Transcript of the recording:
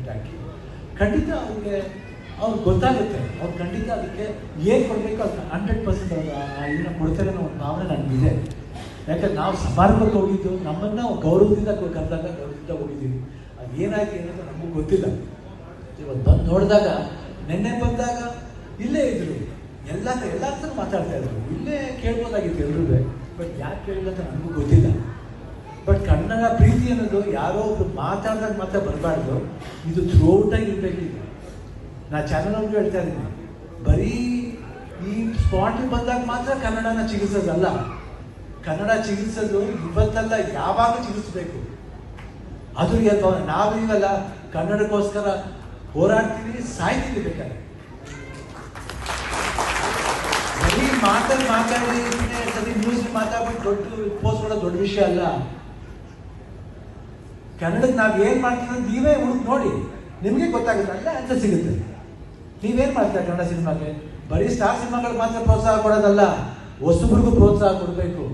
Advertisement ಹಾಕಿ ಖಂಡಿತ ಅವ್ರಿಗೆ ಗೊತ್ತಾಗುತ್ತೆ. ಅವ್ರು ಖಂಡಿತ ಅದಕ್ಕೆ ಏನು ಕೊಡಬೇಕು ಅದು 100% ಅವ್ರು ಇದನ್ನ ಕೊಡ್ತಾರೆ ಅನ್ನೋ ಒಂದು ಭಾವನೆ ನನಗಿದೆ. ಯಾಕಂದ್ರೆ ನಾವು ಸಮಾರಂಭಕ್ಕೆ ಹೋಗಿದ್ದು, ನಮ್ಮನ್ನು ಗೌರವದಿಂದ ಕರೆದಾಗ ಗೌರವದಿಂದ ಹೋಗಿದ್ದೀವಿ. ಅದು ಏನಾಯ್ತು ಏನಂತ ನಮಗೂ ಗೊತ್ತಿಲ್ಲ. ಇವತ್ತು ಬಂದು ನೋಡಿದಾಗ, ನೆನ್ನೆ ಬಂದಾಗ ಇಲ್ಲೇ ಇದ್ರು, ಎಲ್ಲ ಹತ್ರ ಮಾತಾಡ್ತಾ ಇದ್ರು. ಇಲ್ಲೇ ಕೇಳ್ಬೋದಾಗಿತ್ತು ಎಲ್ರೂ, ಬಟ್ ಯಾಕೆ ಕೇಳಿಲ್ಲ ಅಂತ ನನಗೂ ಗೊತ್ತಿಲ್ಲ. ಬಟ್ ಕನ್ನಡ ಪ್ರೀತಿ ಅನ್ನೋದು ಯಾರೋ ಒಬ್ರು ಮಾತಾಡಿದಾಗ ಮಾತ್ರ ಬರಬಾರ್ದು, ಇದು ಥ್ರೂಔಟಾಗಿ ಇರಬೇಕಿದೆ. ನಾ ಚಾನಲ್ ಅವ್ರಿಗೆ ಹೇಳ್ತಾ ಇದ್ದೀನಿ, ಬರೀ ಈ ಸ್ಪಾಟಿಗೆ ಬಂದಾಗ ಮಾತ್ರ ಕನ್ನಡನ ಚಿಕಿತ್ಸೋದಲ್ಲ. ಕನ್ನಡ ಚಿಕಿತ್ಸೋದು ಇವತ್ತಲ್ಲ, ಯಾವಾಗ ಚಿಕಿತ್ಸಬೇಕು. ಅದು ನಾವೀಗಲ್ಲ ಕನ್ನಡಕ್ಕೋಸ್ಕರ ಹೋರಾಡ್ತೀವಿ, ಸಾಯ್ತೀವಿ ಬೇಕಾದ್ರೆ. ಬರೀ ಮಾತಾಡಿ ಸರಿ ನ್ಯೂಸ್ ಮಾತಾಡ್ಬಿಟ್ಟು ದೊಡ್ಡ ಪೋಸ್ಟ್ ಕೊಡೋದು ದೊಡ್ಡ ವಿಷಯ ಅಲ್ಲ. ಕನ್ನಡಕ್ಕೆ ನಾವು ಏನು ಮಾಡ್ತೀವಿ ಅಂತ ನೀವೇ ಹುಡುಕ್ ನೋಡಿ, ನಿಮಗೆ ಗೊತ್ತಾಗುತ್ತೆ, ಅಲ್ಲೇ ಆನ್ಸರ್ ಸಿಗುತ್ತೆ. ನೀವೇನು ಮಾಡ್ತೀರಾ ಕನ್ನಡ ಸಿನಿಮಾಗೆ? ಬರೀ ಸ್ಟಾರ್ ಸಿನಿಮಾಗಳಿಗೆ ಮಾತ್ರ ಪ್ರೋತ್ಸಾಹ ಕೊಡೋದಲ್ಲ, ಹೊಸಬ್ರಿಗೂ ಪ್ರೋತ್ಸಾಹ ಕೊಡಬೇಕು.